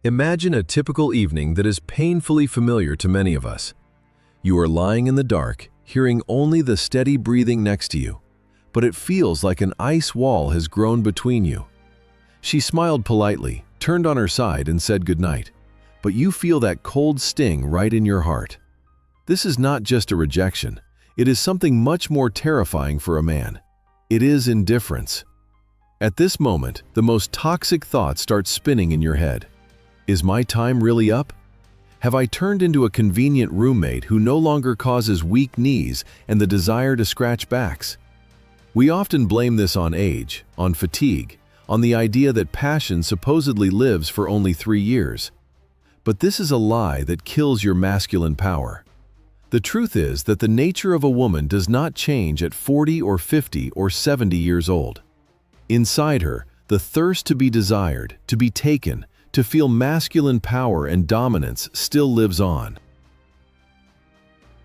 Imagine a typical evening that is painfully familiar to many of us. You are lying in the dark, hearing only the steady breathing next to you, but it feels like an ice wall has grown between you. She smiled politely, turned on her side, and said goodnight, but you feel that cold sting right in your heart. This is not just a rejection. It is something much more terrifying for a man. It is indifference. At this moment, the most toxic thoughts start spinning in your head. Is my time really up? Have I turned into a convenient roommate who no longer causes weak knees and the desire to scratch backs? We often blame this on age, on fatigue, on the idea that passion supposedly lives for only 3 years. But this is a lie that kills your masculine power. The truth is that the nature of a woman does not change at 40 or 50 or 70 years old. Inside her, the thirst to be desired, to be taken, to feel masculine power and dominance still lives on.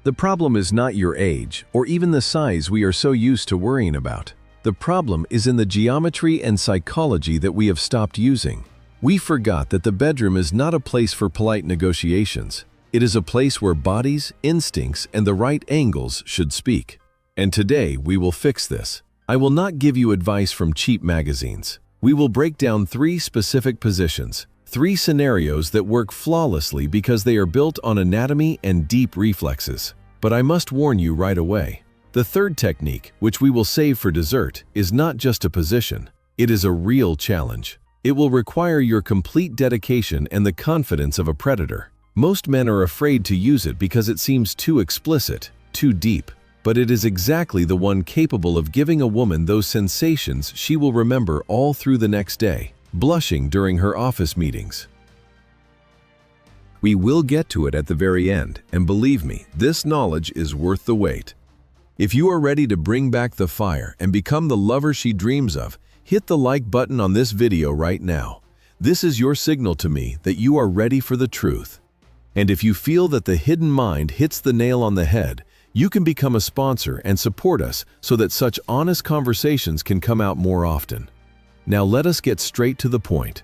The problem is not your age or even the size we are so used to worrying about. The problem is in the geometry and psychology that we have stopped using. We forgot that the bedroom is not a place for polite negotiations. It is a place where bodies, instincts, and the right angles should speak. And today we will fix this. I will not give you advice from cheap magazines. We will break down 3 specific positions, 3 scenarios that work flawlessly because they are built on anatomy and deep reflexes. But I must warn you right away. The third technique, which we will save for dessert, is not just a position. It is a real challenge. It will require your complete dedication and the confidence of a predator. Most men are afraid to use it because it seems too explicit, too deep. But it is exactly the one capable of giving a woman those sensations she will remember all through the next day, blushing during her office meetings. We will get to it at the very end, and believe me, this knowledge is worth the wait. If you are ready to bring back the fire and become the lover she dreams of, hit the like button on this video right now. This is your signal to me that you are ready for the truth. And if you feel that the hidden mind hits the nail on the head, you can become a sponsor and support us so that such honest conversations can come out more often. Now let us get straight to the point.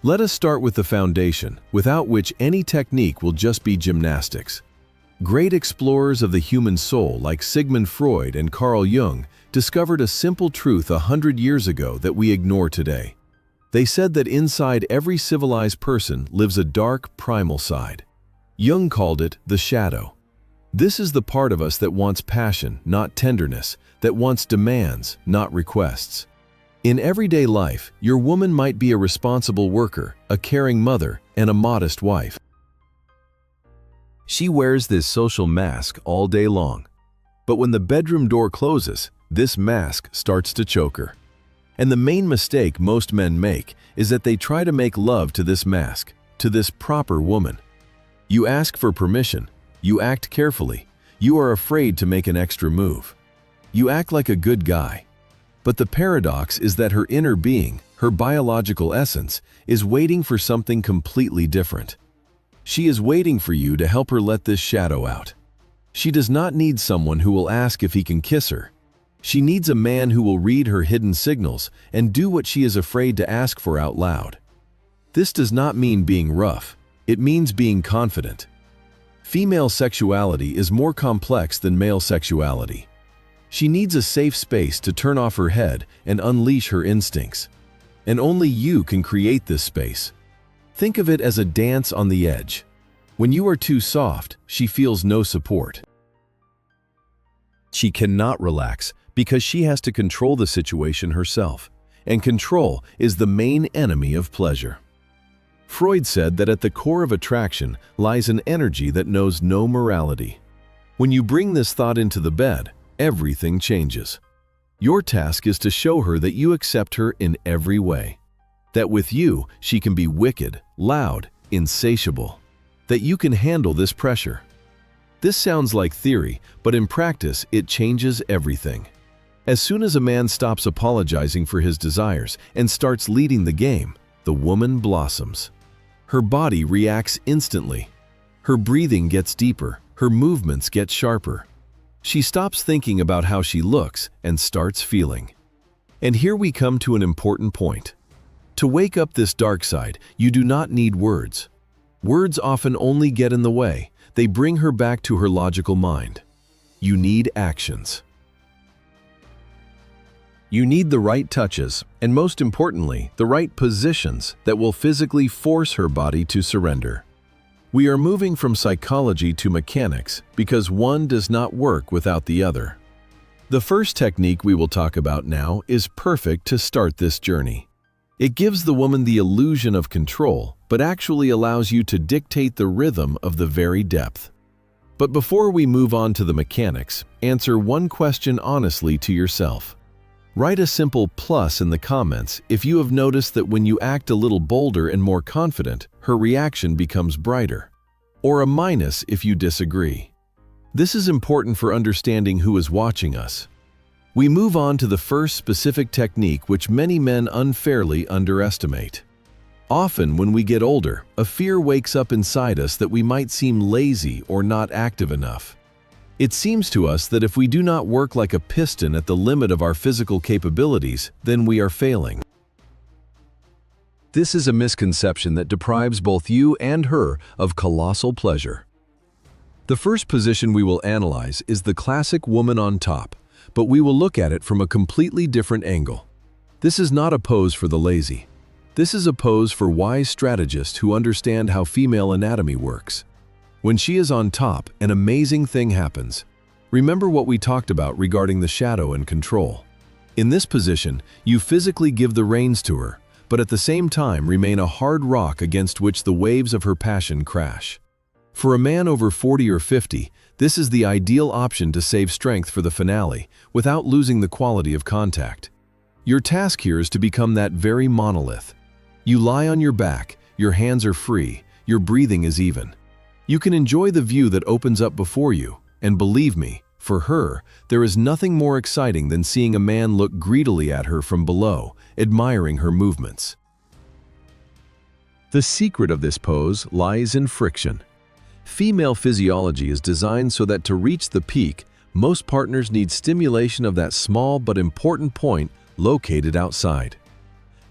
Let us start with the foundation, without which any technique will just be gymnastics. Great explorers of the human soul like Sigmund Freud and Carl Jung discovered a simple truth 100 years ago that we ignore today. They said that inside every civilized person lives a dark, primal side. Jung called it the shadow. This is the part of us that wants passion, not tenderness, that wants demands, not requests. In everyday life, your woman might be a responsible worker, a caring mother, and a modest wife. She wears this social mask all day long. But when the bedroom door closes, this mask starts to choke her. And the main mistake most men make is that they try to make love to this mask, to this proper woman. You ask for permission. You act carefully. You are afraid to make an extra move. You act like a good guy. But the paradox is that her inner being, her biological essence, is waiting for something completely different. She is waiting for you to help her let this shadow out. She does not need someone who will ask if he can kiss her. She needs a man who will read her hidden signals and do what she is afraid to ask for out loud. This does not mean being rough. It means being confident. Female sexuality is more complex than male sexuality. She needs a safe space to turn off her head and unleash her instincts. And only you can create this space. Think of it as a dance on the edge. When you are too soft, she feels no support. She cannot relax because she has to control the situation herself. And control is the main enemy of pleasure. Freud said that at the core of attraction lies an energy that knows no morality. When you bring this thought into the bed, everything changes. Your task is to show her that you accept her in every way. That with you, she can be wicked, loud, insatiable. That you can handle this pressure. This sounds like theory, but in practice, it changes everything. As soon as a man stops apologizing for his desires and starts leading the game, the woman blossoms. Her body reacts instantly. Her breathing gets deeper, her movements get sharper. She stops thinking about how she looks and starts feeling. And here we come to an important point. To wake up this dark side, you do not need words. Words often only get in the way. They bring her back to her logical mind. You need actions. You need the right touches, and most importantly, the right positions that will physically force her body to surrender. We are moving from psychology to mechanics because one does not work without the other. The first technique we will talk about now is perfect to start this journey. It gives the woman the illusion of control, but actually allows you to dictate the rhythm of the very depth. But before we move on to the mechanics, answer one question honestly to yourself. Write a simple plus in the comments if you have noticed that when you act a little bolder and more confident, her reaction becomes brighter. Or a minus if you disagree. This is important for understanding who is watching us. We move on to the first specific technique which many men unfairly underestimate. Often when we get older, a fear wakes up inside us that we might seem lazy or not active enough. It seems to us that if we do not work like a piston at the limit of our physical capabilities, then we are failing. This is a misconception that deprives both you and her of colossal pleasure. The first position we will analyze is the classic woman on top, but we will look at it from a completely different angle. This is not a pose for the lazy. This is a pose for wise strategists who understand how female anatomy works. When she is on top, an amazing thing happens. Remember what we talked about regarding the shadow and control. In this position, you physically give the reins to her, but at the same time remain a hard rock against which the waves of her passion crash. For a man over 40 or 50, this is the ideal option to save strength for the finale without losing the quality of contact. Your task here is to become that very monolith. You lie on your back, your hands are free, your breathing is even. You can enjoy the view that opens up before you, and believe me, for her, there is nothing more exciting than seeing a man look greedily at her from below, admiring her movements. The secret of this pose lies in friction. Female physiology is designed so that to reach the peak, most partners need stimulation of that small but important point located outside.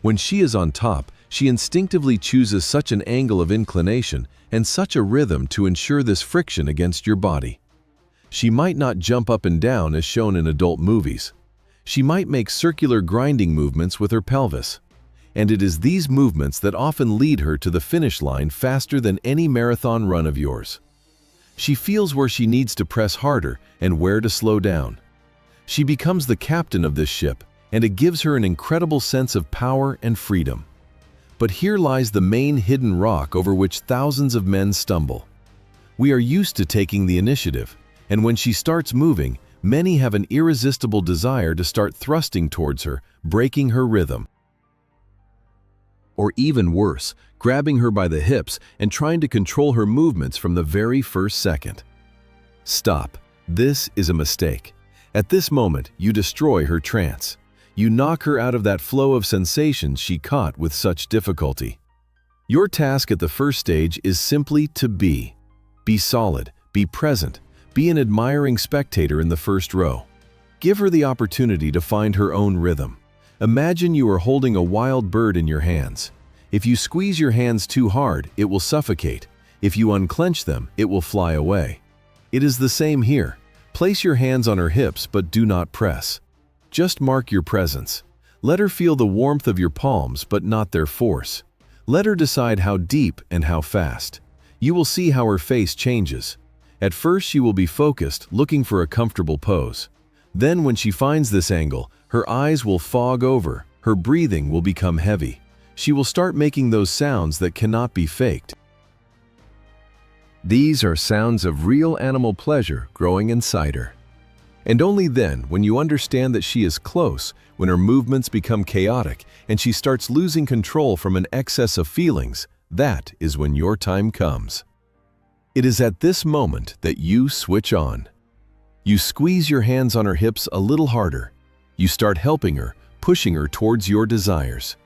When she is on top, she instinctively chooses such an angle of inclination and such a rhythm to ensure this friction against your body. She might not jump up and down as shown in adult movies. She might make circular grinding movements with her pelvis. And it is these movements that often lead her to the finish line faster than any marathon run of yours. She feels where she needs to press harder and where to slow down. She becomes the captain of this ship, and it gives her an incredible sense of power and freedom. But here lies the main hidden rock over which thousands of men stumble. We are used to taking the initiative, and when she starts moving, many have an irresistible desire to start thrusting towards her, breaking her rhythm. Or even worse, grabbing her by the hips and trying to control her movements from the very first second. Stop. This is a mistake. At this moment, you destroy her trance. You knock her out of that flow of sensations she caught with such difficulty. Your task at the first stage is simply to be. Be solid, be present, be an admiring spectator in the first row. Give her the opportunity to find her own rhythm. Imagine you are holding a wild bird in your hands. If you squeeze your hands too hard, it will suffocate. If you unclench them, it will fly away. It is the same here. Place your hands on her hips, but do not press. Just mark your presence. Let her feel the warmth of your palms, but not their force. Let her decide how deep and how fast. You will see how her face changes. At first, she will be focused, looking for a comfortable pose. Then, when she finds this angle, her eyes will fog over, her breathing will become heavy. She will start making those sounds that cannot be faked. These are sounds of real animal pleasure growing inside her. And only then, when you understand that she is close, when her movements become chaotic and she starts losing control from an excess of feelings, that is when your time comes. It is at this moment that you switch on. You squeeze your hands on her hips a little harder. You start helping her, pushing her towards your desires.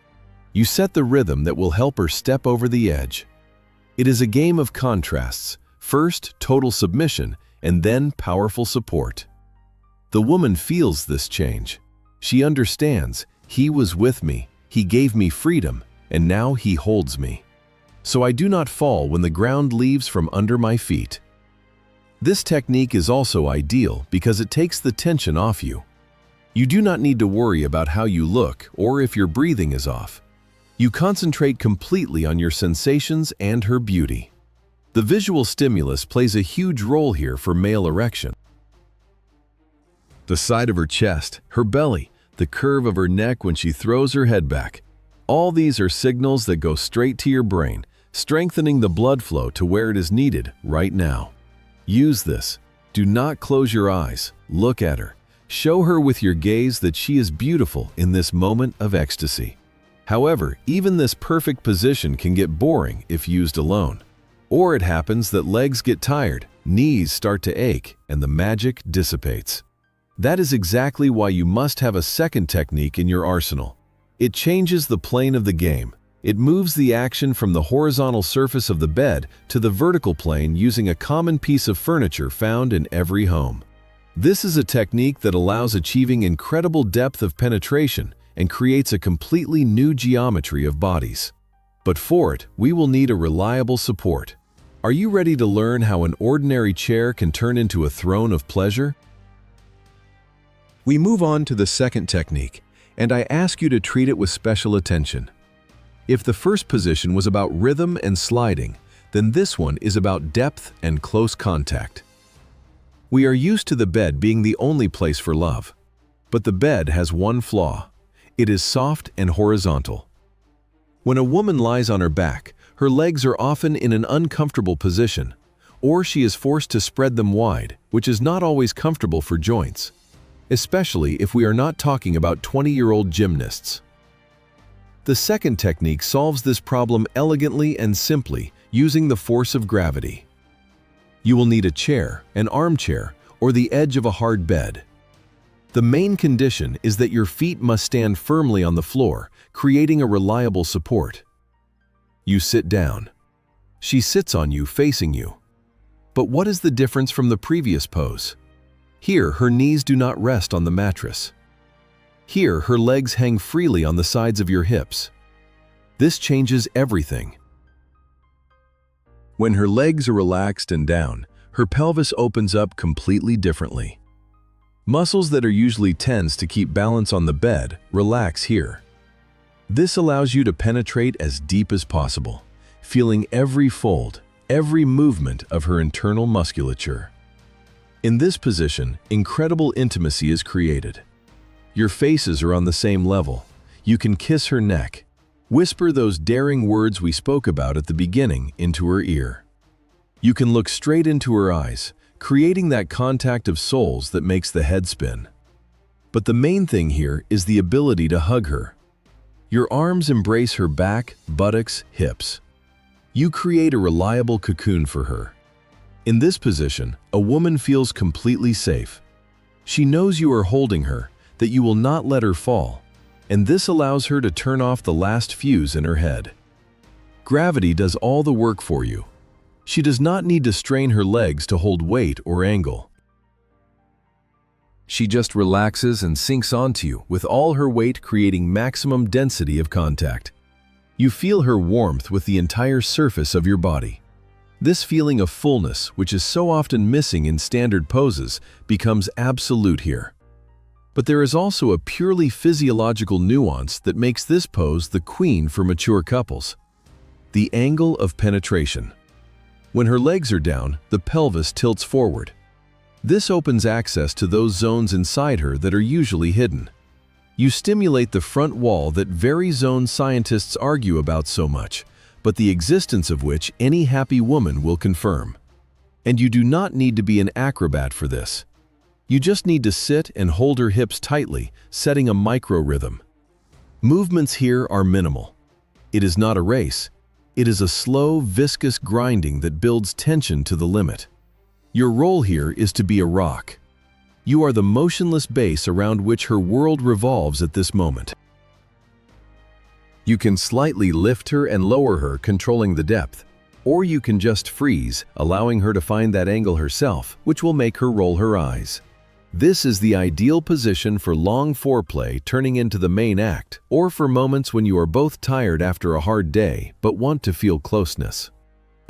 You set the rhythm that will help her step over the edge. It is a game of contrasts, first total submission and then powerful support. The woman feels this change. She understands, he was with me, he gave me freedom, and now he holds me. So I do not fall when the ground leaves from under my feet. This technique is also ideal because it takes the tension off you. You do not need to worry about how you look or if your breathing is off. You concentrate completely on your sensations and her beauty. The visual stimulus plays a huge role here for male erection. The side of her chest, her belly, the curve of her neck when she throws her head back. All these are signals that go straight to your brain, strengthening the blood flow to where it is needed right now. Use this. Do not close your eyes. Look at her. Show her with your gaze that she is beautiful in this moment of ecstasy. However, even this perfect position can get boring if used alone. Or it happens that legs get tired, knees start to ache, and the magic dissipates. That is exactly why you must have a second technique in your arsenal. It changes the plane of the game. It moves the action from the horizontal surface of the bed to the vertical plane using a common piece of furniture found in every home. This is a technique that allows achieving incredible depth of penetration and creates a completely new geometry of bodies. But for it, we will need a reliable support. Are you ready to learn how an ordinary chair can turn into a throne of pleasure? We move on to the second technique, and I ask you to treat it with special attention. If the first position was about rhythm and sliding, then this one is about depth and close contact. We are used to the bed being the only place for love. But the bed has one flaw. It is soft and horizontal. When a woman lies on her back, her legs are often in an uncomfortable position, or she is forced to spread them wide, which is not always comfortable for joints, especially if we are not talking about 20-year-old gymnasts. The second technique solves this problem elegantly and simply using the force of gravity. You will need a chair, an armchair, or the edge of a hard bed. The main condition is that your feet must stand firmly on the floor, creating a reliable support. You sit down. She sits on you, facing you. But what is the difference from the previous pose? Here, her knees do not rest on the mattress. Here, her legs hang freely on the sides of your hips. This changes everything. When her legs are relaxed and down, her pelvis opens up completely differently. Muscles that are usually tense to keep balance on the bed relax here. This allows you to penetrate as deep as possible, feeling every fold, every movement of her internal musculature. In this position, incredible intimacy is created. Your faces are on the same level. You can kiss her neck, whisper those daring words we spoke about at the beginning into her ear. You can look straight into her eyes, creating that contact of souls that makes the head spin. But the main thing here is the ability to hug her. Your arms embrace her back, buttocks, hips. You create a reliable cocoon for her. In this position, a woman feels completely safe. She knows you are holding her, that you will not let her fall, and this allows her to turn off the last fuse in her head. Gravity does all the work for you. She does not need to strain her legs to hold weight or angle. She just relaxes and sinks onto you with all her weight creating maximum density of contact. You feel her warmth with the entire surface of your body. This feeling of fullness, which is so often missing in standard poses, becomes absolute here. But there is also a purely physiological nuance that makes this pose the queen for mature couples. The angle of penetration. When her legs are down, the pelvis tilts forward. This opens access to those zones inside her that are usually hidden. You stimulate the front wall that very zone scientists argue about so much, but the existence of which any happy woman will confirm. And you do not need to be an acrobat for this. You just need to sit and hold her hips tightly, setting a micro-rhythm. Movements here are minimal. It is not a race. It is a slow, viscous grinding that builds tension to the limit. Your role here is to be a rock. You are the motionless base around which her world revolves at this moment. You can slightly lift her and lower her, controlling the depth, or you can just freeze, allowing her to find that angle herself, which will make her roll her eyes. This is the ideal position for long foreplay turning into the main act, or for moments when you are both tired after a hard day but want to feel closeness.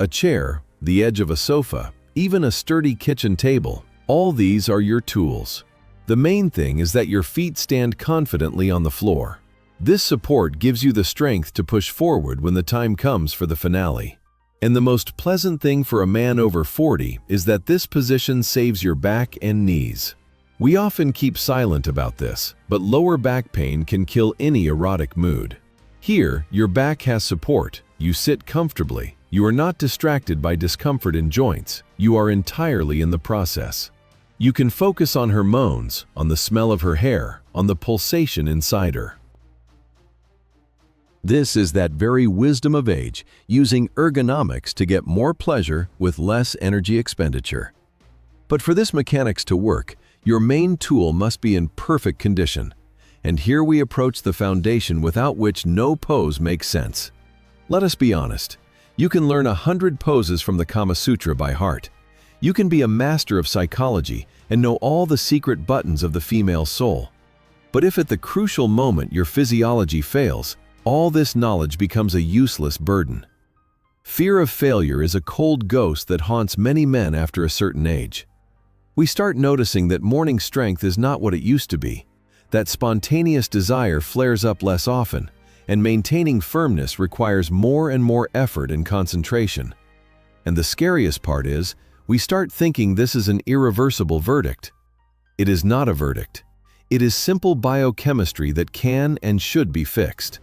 A chair, the edge of a sofa, even a sturdy kitchen table, all these are your tools. The main thing is that your feet stand confidently on the floor. This support gives you the strength to push forward when the time comes for the finale. And the most pleasant thing for a man over 40 is that this position saves your back and knees. We often keep silent about this, but lower back pain can kill any erotic mood. Here, your back has support, you sit comfortably, you are not distracted by discomfort in joints, you are entirely in the process. You can focus on her moans, on the smell of her hair, on the pulsation inside her. This is that very wisdom of age, using ergonomics to get more pleasure with less energy expenditure. But for this mechanics to work, your main tool must be in perfect condition. And here we approach the foundation without which no pose makes sense. Let us be honest. You can learn 100 poses from the Kama Sutra by heart. You can be a master of psychology and know all the secret buttons of the female soul. But if at the crucial moment your physiology fails, all this knowledge becomes a useless burden. Fear of failure is a cold ghost that haunts many men after a certain age. We start noticing that morning strength is not what it used to be, that spontaneous desire flares up less often, and maintaining firmness requires more and more effort and concentration. And the scariest part is, we start thinking this is an irreversible verdict. It is not a verdict. It is simple biochemistry that can and should be fixed.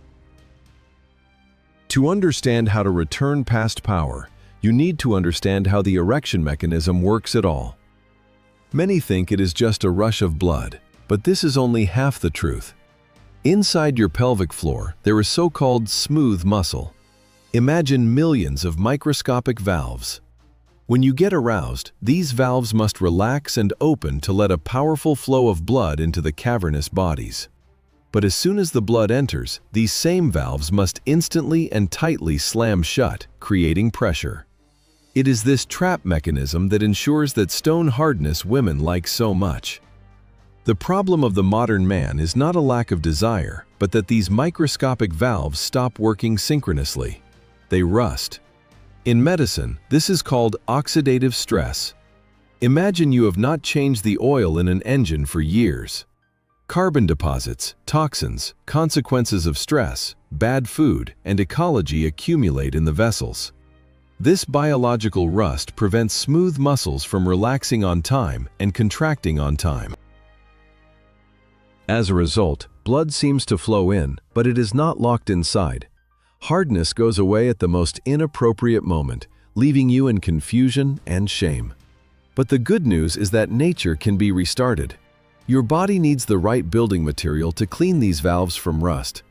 To understand how to return past power, you need to understand how the erection mechanism works at all. Many think it is just a rush of blood, but this is only half the truth. Inside your pelvic floor, there is so-called smooth muscle. Imagine millions of microscopic valves. When you get aroused, these valves must relax and open to let a powerful flow of blood into the cavernous bodies. But as soon as the blood enters, these same valves must instantly and tightly slam shut, creating pressure. It is this trap mechanism that ensures that stone hardness women like so much. The problem of the modern man is not a lack of desire, but that these microscopic valves stop working synchronously. They rust. In medicine, this is called oxidative stress. Imagine you have not changed the oil in an engine for years. Carbon deposits, toxins, consequences of stress, bad food, and ecology accumulate in the vessels. This biological rust prevents smooth muscles from relaxing on time and contracting on time. As a result, blood seems to flow in, but it is not locked inside. Hardness goes away at the most inappropriate moment, leaving you in confusion and shame. But the good news is that nature can be restarted. Your body needs the right building material to clean these valves from rust.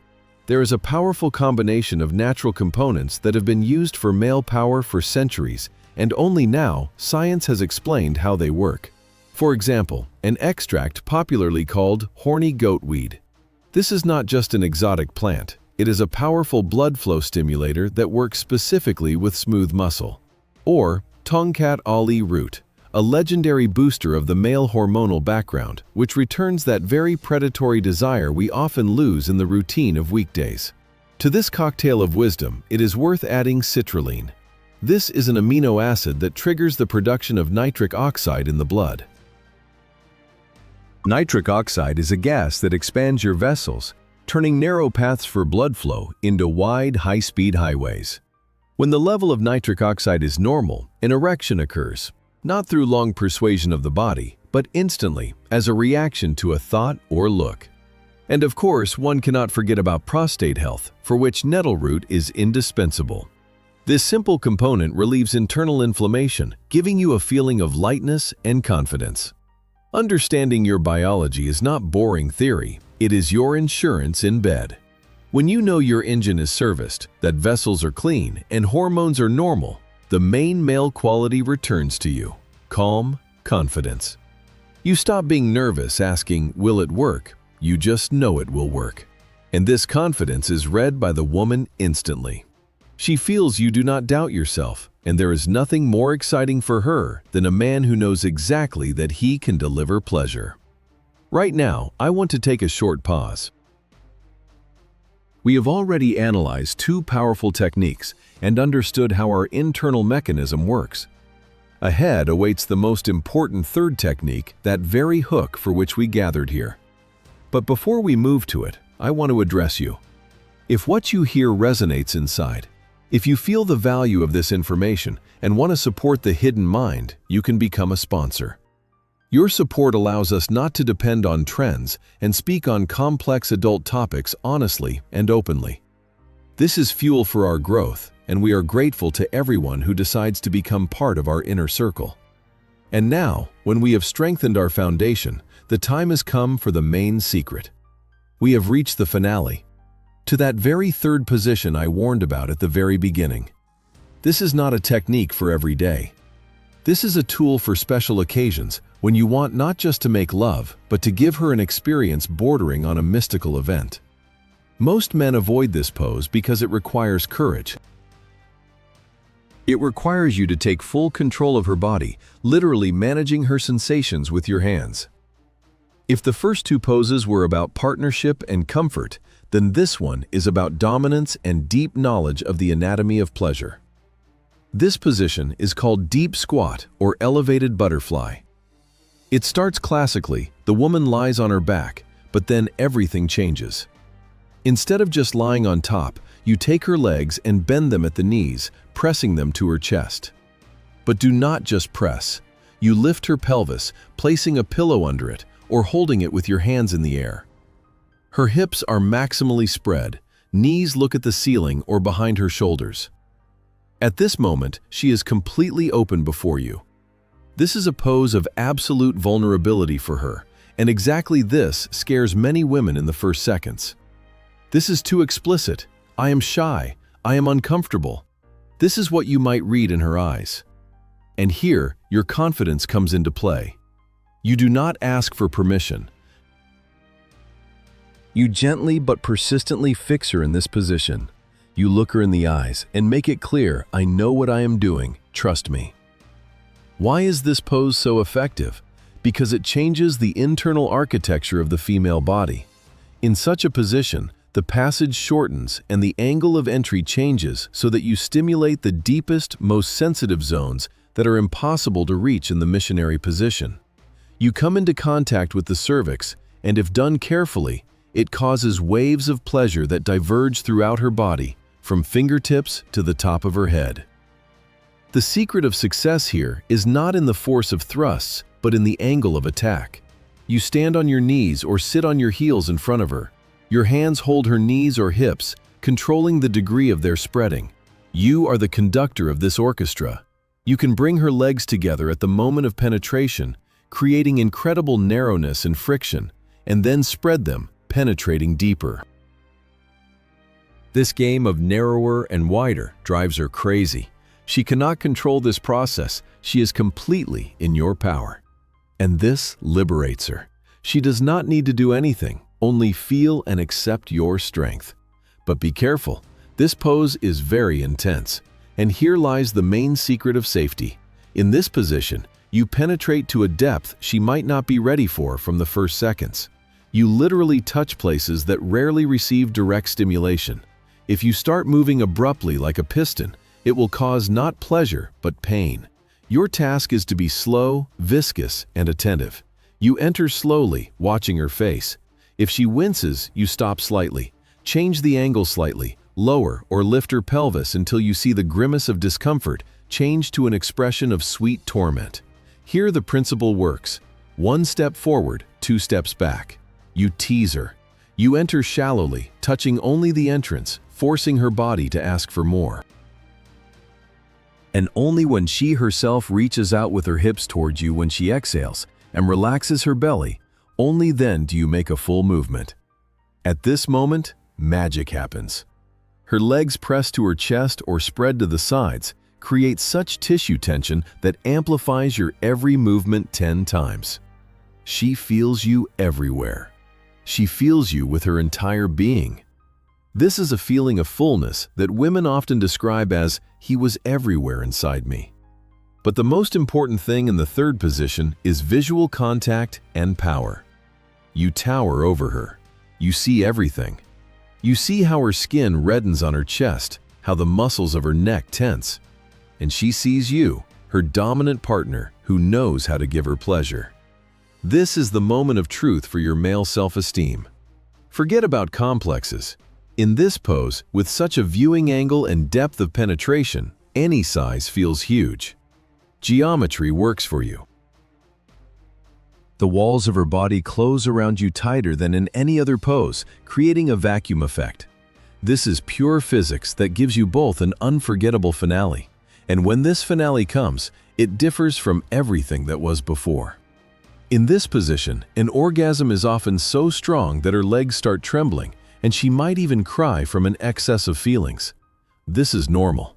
There is a powerful combination of natural components that have been used for male power for centuries, and only now science has explained how they work. For example, an extract popularly called horny goatweed. This is not just an exotic plant, it is a powerful blood flow stimulator that works specifically with smooth muscle. Or Tongkat Ali root, a legendary booster of the male hormonal background, which returns that very predatory desire we often lose in the routine of weekdays. To this cocktail of wisdom, it is worth adding citrulline. This is an amino acid that triggers the production of nitric oxide in the blood. Nitric oxide is a gas that expands your vessels, turning narrow paths for blood flow into wide, high-speed highways. When the level of nitric oxide is normal, an erection occurs. Not through long persuasion of the body, but instantly, as a reaction to a thought or look. And of course, one cannot forget about prostate health, for which nettle root is indispensable. This simple component relieves internal inflammation, giving you a feeling of lightness and confidence. Understanding your biology is not boring theory, it is your insurance in bed. When you know your engine is serviced, that vessels are clean, and hormones are normal, the main male quality returns to you: calm, confidence. You stop being nervous asking, will it work? You just know it will work. And this confidence is read by the woman instantly. She feels you do not doubt yourself, and there is nothing more exciting for her than a man who knows exactly that he can deliver pleasure. Right now, I want to take a short pause. We have already analyzed two powerful techniques and understood how our internal mechanism works. Ahead awaits the most important third technique, that very hook for which we gathered here. But before we move to it, I want to address you. If what you hear resonates inside, if you feel the value of this information and want to support the hidden mind, you can become a sponsor. Your support allows us not to depend on trends and speak on complex adult topics honestly and openly. This is fuel for our growth, and we are grateful to everyone who decides to become part of our inner circle. And now, when we have strengthened our foundation, the time has come for the main secret. We have reached the finale, to that very third position I warned about at the very beginning. This is not a technique for every day. This is a tool for special occasions when you want not just to make love, but to give her an experience bordering on a mystical event. Most men avoid this pose because it requires courage. It requires you to take full control of her body, literally managing her sensations with your hands. If the first two poses were about partnership and comfort, then this one is about dominance and deep knowledge of the anatomy of pleasure. This position is called deep squat or elevated butterfly. It starts classically, the woman lies on her back, but then everything changes. Instead of just lying on top, you take her legs and bend them at the knees, pressing them to her chest. But do not just press. You lift her pelvis, placing a pillow under it or holding it with your hands in the air. Her hips are maximally spread, knees look at the ceiling or behind her shoulders. At this moment, she is completely open before you. This is a pose of absolute vulnerability for her, and exactly this scares many women in the first seconds. This is too explicit. I am shy. I am uncomfortable. This is what you might read in her eyes. And here, your confidence comes into play. You do not ask for permission. You gently but persistently fix her in this position. You look her in the eyes and make it clear, I know what I am doing, trust me. Why is this pose so effective? Because it changes the internal architecture of the female body. In such a position, the passage shortens and the angle of entry changes so that you stimulate the deepest, most sensitive zones that are impossible to reach in the missionary position. You come into contact with the cervix, and if done carefully, it causes waves of pleasure that diverge throughout her body, from fingertips to the top of her head. The secret of success here is not in the force of thrusts, but in the angle of attack. You stand on your knees or sit on your heels in front of her. Your hands hold her knees or hips, controlling the degree of their spreading. You are the conductor of this orchestra. You can bring her legs together at the moment of penetration, creating incredible narrowness and friction, and then spread them, penetrating deeper. This game of narrower and wider drives her crazy. She cannot control this process. She is completely in your power. And this liberates her. She does not need to do anything, only feel and accept your strength. But be careful, this pose is very intense. And here lies the main secret of safety. In this position, you penetrate to a depth she might not be ready for from the first seconds. You literally touch places that rarely receive direct stimulation. If you start moving abruptly like a piston, it will cause not pleasure, but pain. Your task is to be slow, viscous, and attentive. You enter slowly, watching her face. If she winces, you stop slightly. Change the angle slightly, lower or lift her pelvis until you see the grimace of discomfort change to an expression of sweet torment. Here the principle works. 1 step forward, 2 steps back. You tease her. You enter shallowly, touching only the entrance, forcing her body to ask for more. And only when she herself reaches out with her hips towards you when she exhales and relaxes her belly, only then do you make a full movement. At this moment, magic happens. Her legs pressed to her chest or spread to the sides create such tissue tension that amplifies your every movement 10 times. She feels you everywhere. She feels you with her entire being. This is a feeling of fullness that women often describe as, "He was everywhere inside me." But the most important thing in the third position is visual contact and power. You tower over her. You see everything. You see how her skin reddens on her chest, how the muscles of her neck tense. And she sees you, her dominant partner, who knows how to give her pleasure. This is the moment of truth for your male self-esteem. Forget about complexes. In this pose, with such a viewing angle and depth of penetration, any size feels huge. Geometry works for you. The walls of her body close around you tighter than in any other pose, creating a vacuum effect. This is pure physics that gives you both an unforgettable finale. And when this finale comes, it differs from everything that was before. In this position, an orgasm is often so strong that her legs start trembling, and she might even cry from an excess of feelings. This is normal.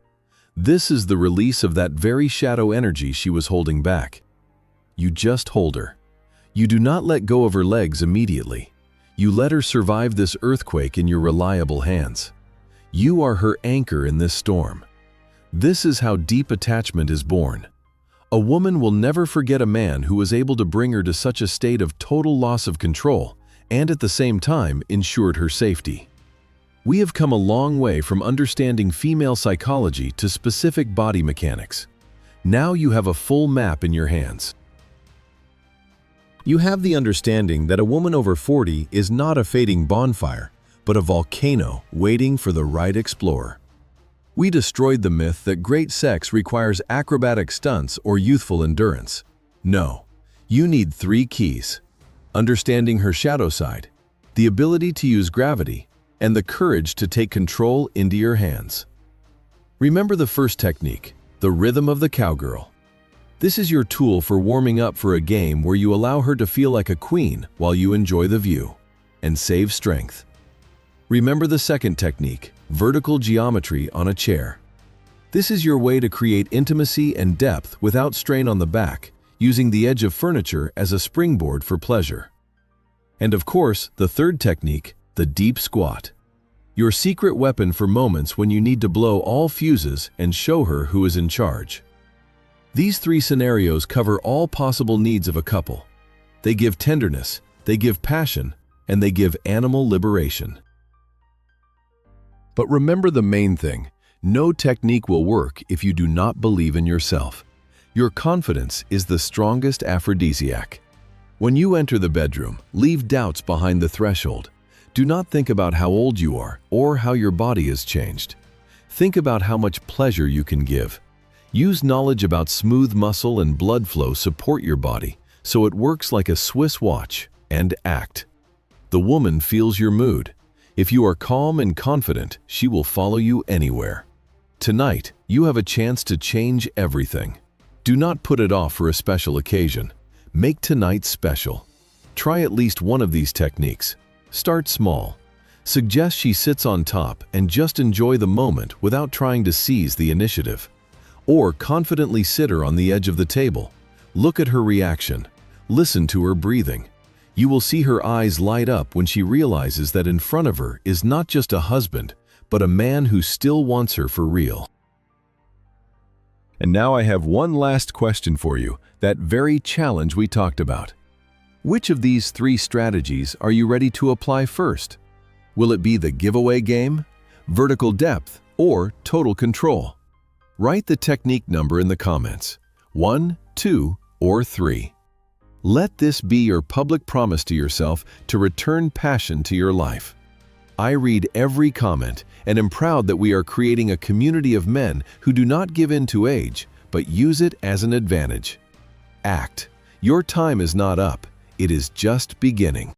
This is the release of that very shadow energy she was holding back. You just hold her. You do not let go of her legs immediately. You let her survive this earthquake in your reliable hands. You are her anchor in this storm. This is how deep attachment is born. A woman will never forget a man who was able to bring her to such a state of total loss of control and at the same time ensured her safety. We have come a long way from understanding female psychology to specific body mechanics. Now you have a full map in your hands. You have the understanding that a woman over 40 is not a fading bonfire, but a volcano waiting for the right explorer. We destroyed the myth that great sex requires acrobatic stunts or youthful endurance. No, you need 3 keys: understanding her shadow side, the ability to use gravity, and the courage to take control into your hands. Remember the first technique, the rhythm of the cowgirl. This is your tool for warming up for a game where you allow her to feel like a queen while you enjoy the view and save strength. Remember the second technique, vertical geometry on a chair. This is your way to create intimacy and depth without strain on the back, using the edge of furniture as a springboard for pleasure. And of course, the third technique, the deep squat. Your secret weapon for moments when you need to blow all fuses and show her who is in charge. These 3 scenarios cover all possible needs of a couple. They give tenderness, they give passion, and they give animal liberation. But remember the main thing, no technique will work if you do not believe in yourself. Your confidence is the strongest aphrodisiac. When you enter the bedroom, leave doubts behind the threshold. Do not think about how old you are or how your body has changed. Think about how much pleasure you can give. Use knowledge about smooth muscle and blood flow support your body so it works like a Swiss watch, and act. The woman feels your mood. If you are calm and confident, she will follow you anywhere. Tonight, you have a chance to change everything. Do not put it off for a special occasion. Make tonight special. Try at least one of these techniques. Start small. Suggest she sits on top and just enjoy the moment without trying to seize the initiative. Or confidently sit her on the edge of the table. Look at her reaction. Listen to her breathing. You will see her eyes light up when she realizes that in front of her is not just a husband, but a man who still wants her for real. And now I have one last question for you, that very challenge we talked about. Which of these 3 strategies are you ready to apply first? Will it be the giveaway game, vertical depth, or total control? Write the technique number in the comments, 1, 2, or 3. Let this be your public promise to yourself to return passion to your life. I read every comment and am proud that we are creating a community of men who do not give in to age, but use it as an advantage. Act. Your time is not up. It is just beginning.